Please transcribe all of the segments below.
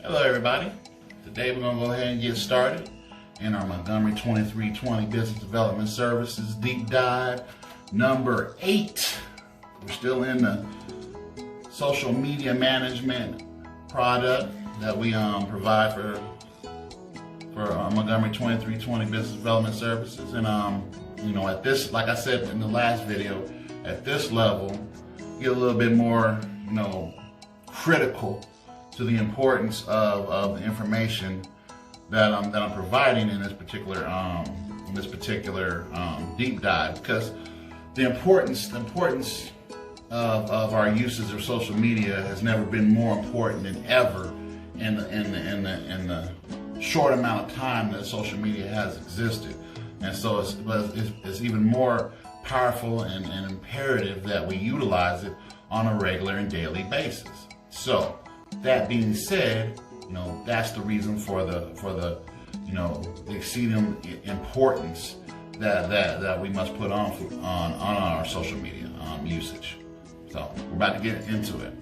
Hello everybody. Today we're going to go ahead and get started in our Montgomery 2320 Business Development Services Deep Dive number 8. We're still in the social media management product that we provide for Montgomery 2320 Business Development Services. And at this, like I said in the last video, at this level, get a little bit more, critical to the importance of the information that I'm providing in this particular deep dive, because the importance of our usage of social media has never been more important than ever in the short amount of time that social media has existed. And so it's even more powerful and imperative that we utilize it on a regular and daily basis. So that being said, that's the reason for the exceeding importance that we must put on our social media usage. So we're about to get into it.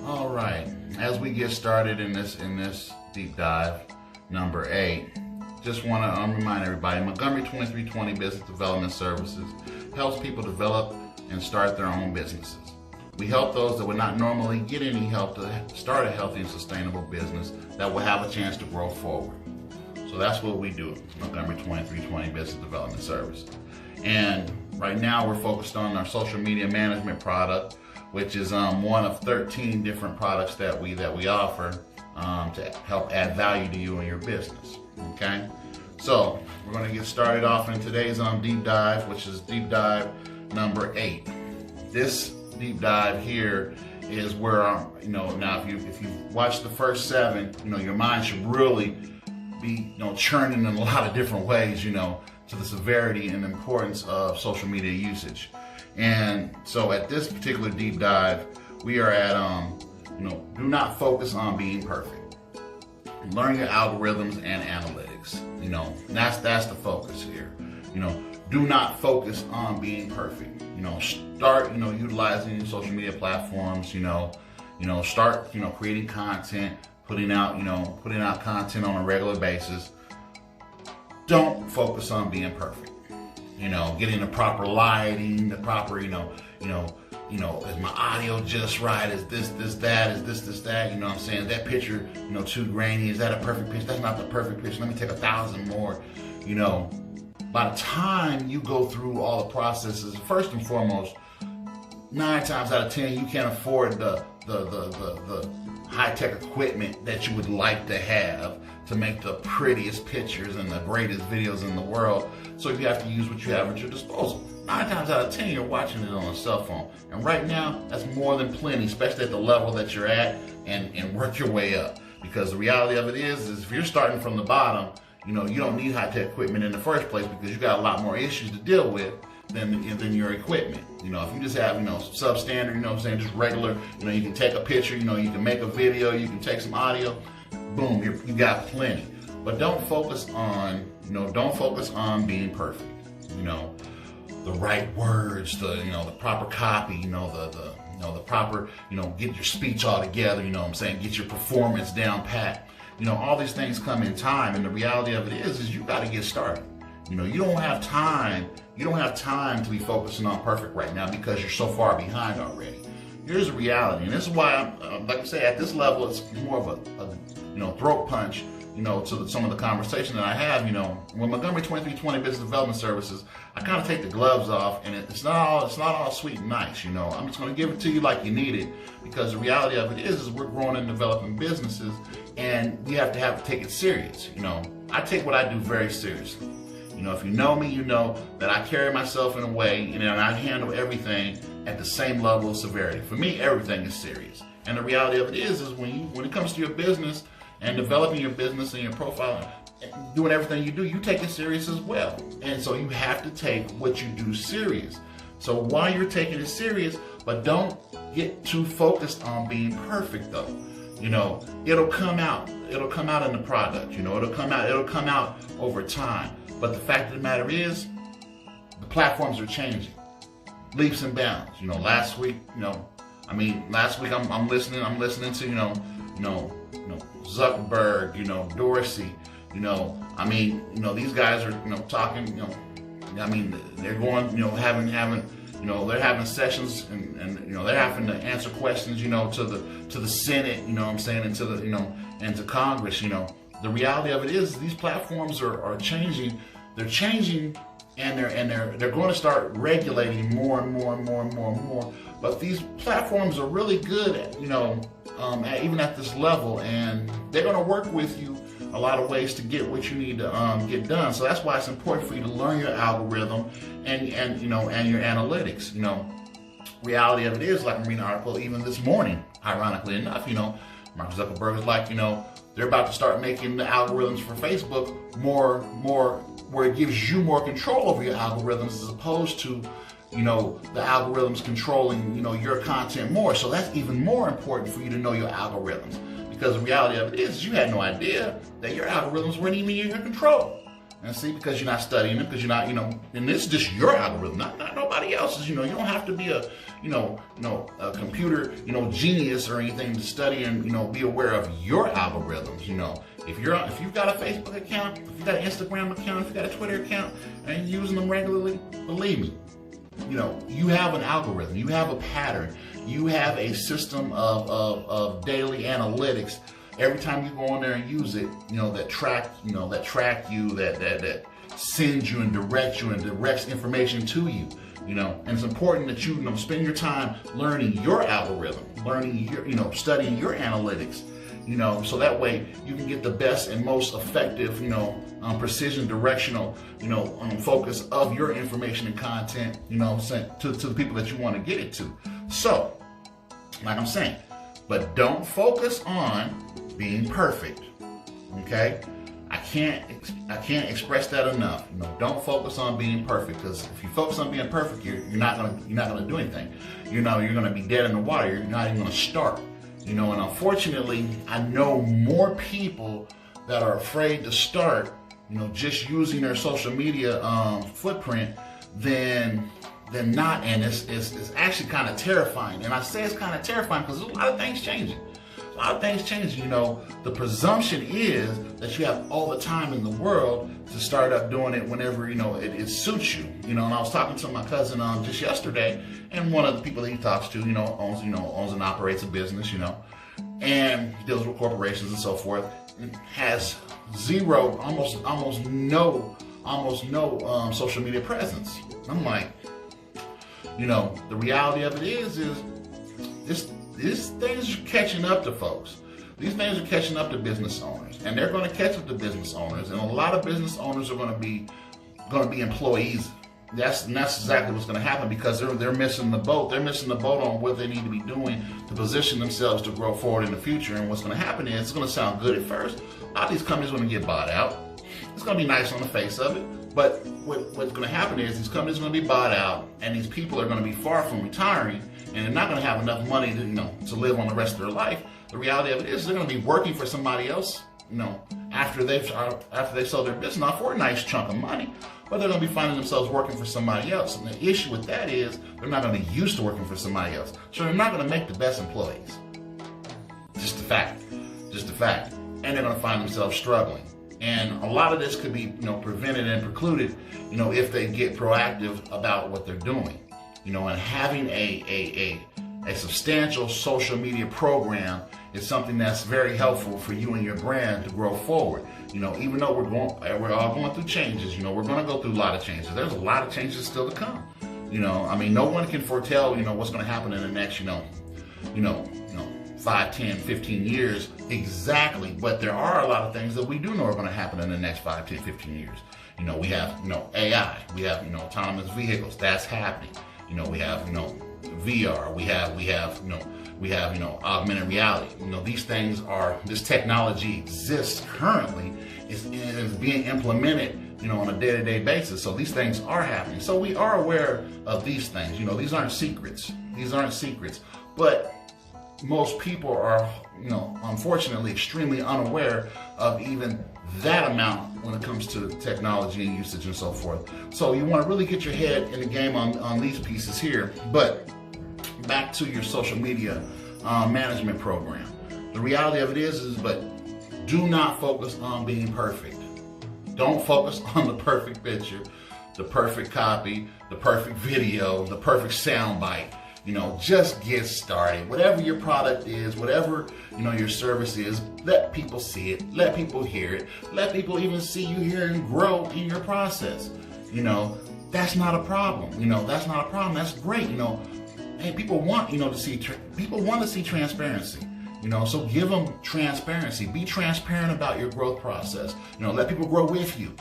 All right, as we get started in this deep dive number 8, just want to remind everybody, Montgomery 2320 Business Development Services helps people develop and start their own businesses. We help those that would not normally get any help to start a healthy and sustainable business that will have a chance to grow forward. So that's what we do at Montgomery 2320 Business Development Services. And right now we're focused on our social media management product, which is one of 13 different products that we offer to help add value to you and your business. Okay, so we're going to get started off in today's deep dive, which is deep dive number 8. This deep dive here is where now if you watch the first 7, your mind should really be churning in a lot of different ways, to the severity and importance of social media usage. And so at this particular deep dive, we are at do not focus on being perfect. Learn your algorithms and analytics. That's the focus here. Do not focus on being perfect. Start utilizing social media platforms. Start creating content, putting out content on a regular basis. Don't focus on being perfect. Getting the proper lighting, the proper is my audio just right? Is this that? Is this that? You know what I'm saying? Is that picture, too grainy? Is that a perfect picture? That's not the perfect picture. Let me take 1,000 more. By the time you go through all the processes, first and foremost, 9 times out of 10, you can't afford the high-tech equipment that you would like to have to make the prettiest pictures and the greatest videos in the world. So you have to use what you have at your disposal. 9 times out of 10, you're watching it on a cell phone. And right now, that's more than plenty, especially at the level that you're at, and work your way up. Because the reality of it is if you're starting from the bottom, you don't need high-tech equipment in the first place, because you got a lot more issues to deal with than your equipment. If you just have, substandard, just regular, you can take a picture, you can make a video, you can take some audio, boom, you got plenty. But don't focus on being perfect. The right words, the proper copy, the proper, get your speech all together, get your performance down pat. All these things come in time, and the reality of it is you got to get started. You don't have time to be focusing on perfect right now because you're so far behind already. Here's the reality, and this is why like I say, at this level, it's more of a throat punch, to some of the conversation that I have. With Montgomery 2320 Business Development Services, I kind of take the gloves off, and it's not all sweet and nice. I'm just going to give it to you like you need it, because the reality of it is we're growing and developing businesses, and we have to take it serious. I take what I do very seriously. If you know me, you know that I carry myself in a way, and I handle everything at the same level of severity. For me, everything is serious. And the reality of it is when it comes to your business and developing your business and your profile, doing everything you do, you take it serious as well. And so you have to take what you do serious. So while you're taking it serious, but don't get too focused on being perfect though. It'll come out in the product, it'll come out over time. But the fact of the matter is, the platforms are changing, leaps and bounds. Last week I'm listening to Zuckerberg, Dorsey, these guys are, talking, they're going, they're having sessions and they're having to answer questions, to the Senate, and to the, and to Congress, The reality of it is these platforms are changing. They're changing, and they're going to start regulating more and more and more and more and more. But these platforms are really good at, even at this level, and they're going to work with you a lot of ways to get what you need to get done. So that's why it's important for you to learn your algorithm and your analytics. Reality of it is, like I'm reading an article even this morning, ironically enough, Mark Zuckerberg is like, they're about to start making the algorithms for Facebook more where it gives you more control over your algorithms as opposed to the algorithms controlling, your content more. So that's even more important for you to know your algorithms, because the reality of it is you had no idea that your algorithms weren't even in your control. And see, because you're not studying them, because you're not, and this is just your algorithm, not nobody else's. You don't have to be a computer, genius or anything to study and, be aware of your algorithms. If you've got a Facebook account, if you've got an Instagram account, if you've got a Twitter account, and you're using them regularly, believe me, you have an algorithm, you have a pattern, you have a system of daily analytics. Every time you go on there and use it, that track you, that sends you and directs information to you, and it's important that you, spend your time learning your algorithm, learning your, studying your analytics, so that way you can get the best and most effective, precision directional, focus of your information and content, sent to the people that you want to get it to. So, like I'm saying, but don't focus on being perfect. Okay, I can't express that enough. Don't focus on being perfect, because if you focus on being perfect, you're not gonna do anything. You're gonna be dead in the water. You're not even gonna start. And unfortunately, I know more people that are afraid to start, just using their social media footprint than not, and it's actually kind of terrifying. And I say it's kind of terrifying because there's a lot of things changing. A lot of things changing. The presumption is that you have all the time in the world to start up doing it whenever it suits you. And I was talking to my cousin just yesterday, and one of the people that he talks to, owns and operates a business, and he deals with corporations and so forth, and has zero, almost no social media presence. I'm like, the reality of it is these things are catching up to folks. These things are catching up to business owners, and they're going to catch up to business owners. And a lot of business owners are going to be employees. That's exactly what's going to happen, because they're missing the boat. They're missing the boat on what they need to be doing to position themselves to grow forward in the future. And what's going to happen is, it's going to sound good at first. A lot of these companies are going to get bought out. It's going to be nice on the face of it, but what's going to happen is these companies are going to be bought out, and these people are going to be far from retiring, and they're not going to have enough money to live on the rest of their life. The reality of it is they're going to be working for somebody else, after they sell their business, not for a nice chunk of money, but they're going to be finding themselves working for somebody else. And the issue with that is they're not going to be used to working for somebody else, so they're not going to make the best employees. Just a fact. And they're going to find themselves struggling. And a lot of this could be, prevented and precluded, if they get proactive about what they're doing, and having a substantial social media program is something that's very helpful for you and your brand to grow forward. Even though we're all going through changes, we're going to go through a lot of changes. There's a lot of changes still to come. No one can foretell, what's going to happen in the next, 5, 10, 15 years exactly, but there are a lot of things that we do know are going to happen in the next 5, 10, 15 years. We have, AI, we have, autonomous vehicles, that's happening. We have, VR, we have, augmented reality. These things this technology exists currently, is being implemented, on a day-to-day basis. So these things are happening. So we are aware of these things. These aren't secrets. But most people are, unfortunately, extremely unaware of even that amount when it comes to technology and usage and so forth. So you want to really get your head in the game on these pieces here. But back to your social media management program. the reality of it is, but do not focus on being perfect. Don't focus on the perfect picture, the perfect copy, the perfect video, the perfect soundbite. Just get started. Whatever your product is, whatever, your service is, let people see it, let people hear it, let people even see you here and grow in your process. That's not a problem. That's not a problem. That's great. Hey, people want, to see, people want to see transparency. So give them transparency. Be transparent about your growth process. Let people grow with you.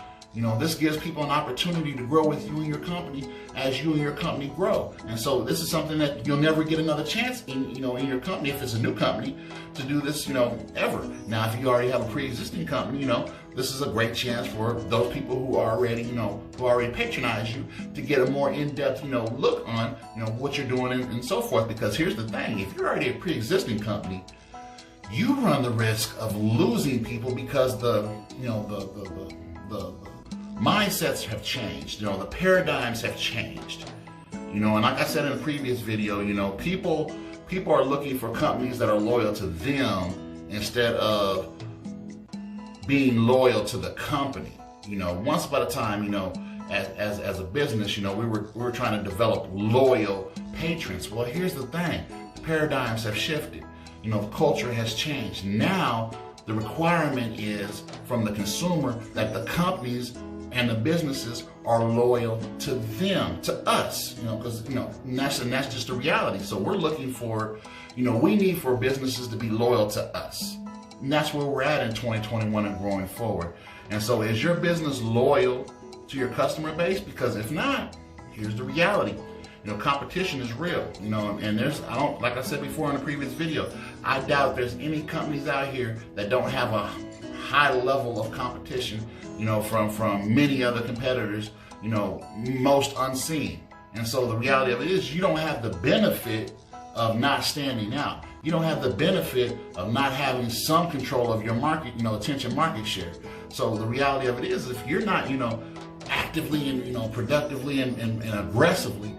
This gives people an opportunity to grow with you and your company as you and your company grow. And so this is something that you'll never get another chance in your company, if it's a new company, to do this, ever. Now, if you already have a pre-existing company, this is a great chance for those people who already patronize you to get a more in-depth, look on, what you're doing and so forth. Because here's the thing, if you're already a pre-existing company, you run the risk of losing people because the mindsets have changed. The paradigms have changed. And like I said in a previous video, people are looking for companies that are loyal to them instead of being loyal to the company. Once upon a time, as a business, we were trying to develop loyal patrons. Well, here's the thing: the paradigms have shifted. The culture has changed. Now the requirement is from the consumer that the companies and the businesses are loyal to them, to us, because, and that's just the reality. So we're looking for, we need for businesses to be loyal to us. And that's where we're at in 2021 and growing forward. And so is your business loyal to your customer base? Because if not, here's the reality. Competition is real, and like I said before in the previous video, I doubt there's any companies out here that don't have a high level of competition, from many other competitors, most unseen. And so the reality of it is you don't have the benefit of not standing out. You don't have the benefit of not having some control of your market, attention market share. So the reality of it is, if you're not, actively and, productively and aggressively,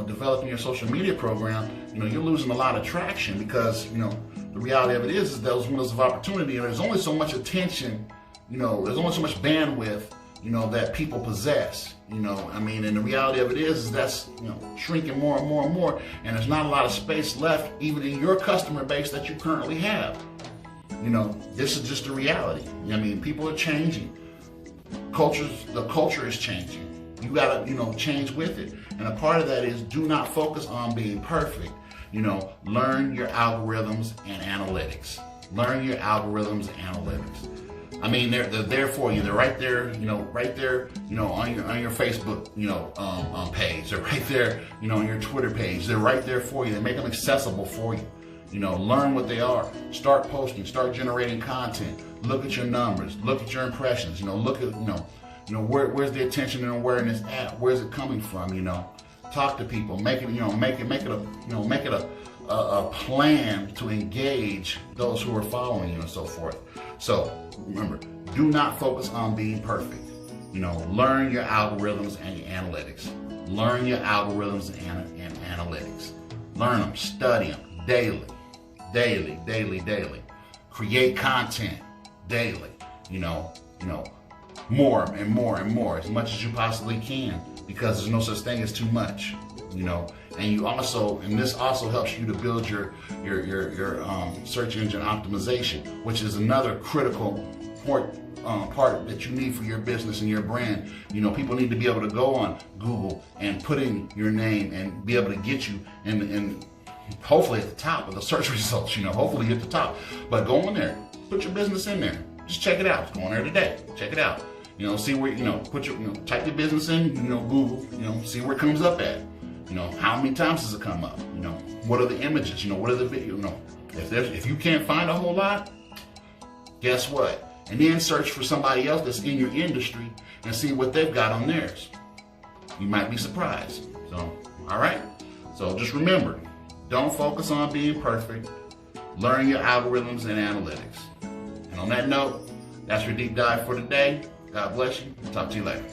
developing your social media program, you're losing a lot of traction because, the reality of it is those windows of opportunity, and there's only so much attention, there's only so much bandwidth, that people possess, and the reality of it is that's, shrinking more and more and more, and there's not a lot of space left even in your customer base that you currently have. This is just a reality. People are changing. The culture is changing. You gotta, change with it. And a part of that is do not focus on being perfect. Learn your algorithms and analytics. Learn your algorithms and analytics. They're there for you. They're right there, right there, on your Facebook, page. They're right there, on your Twitter page. They're right there for you. They make them accessible for you. Learn what they are. Start posting. Start generating content. Look at your numbers. Look at your impressions. Look at, where's the attention and awareness at? Where's it coming from? Talk to people. Make it, make it a plan to engage those who are following you and so forth. So remember, do not focus on being perfect. Learn your algorithms and your analytics. Learn your algorithms and analytics. Learn them, study them daily. Create content daily. More and more and more, as much as you possibly can, because there's no such thing as too much, and this also helps you to build your search engine optimization, which is another critical part that you need for your business and your brand. People need to be able to go on Google and put in your name and be able to get you and hopefully at the top of the search results, hopefully at the top, but go in there, put your business in there. Just check it out. Go on there today. Check it out. See where, put your, type your business in, Google, see where it comes up at. How many times does it come up? What are the images? What are the videos? If you can't find a whole lot, guess what? And then search for somebody else that's in your industry and see what they've got on theirs. You might be surprised. So, all right. So just remember, don't focus on being perfect. Learn your algorithms and analytics. And on that note, that's your deep dive for today. God bless you. Talk to you later.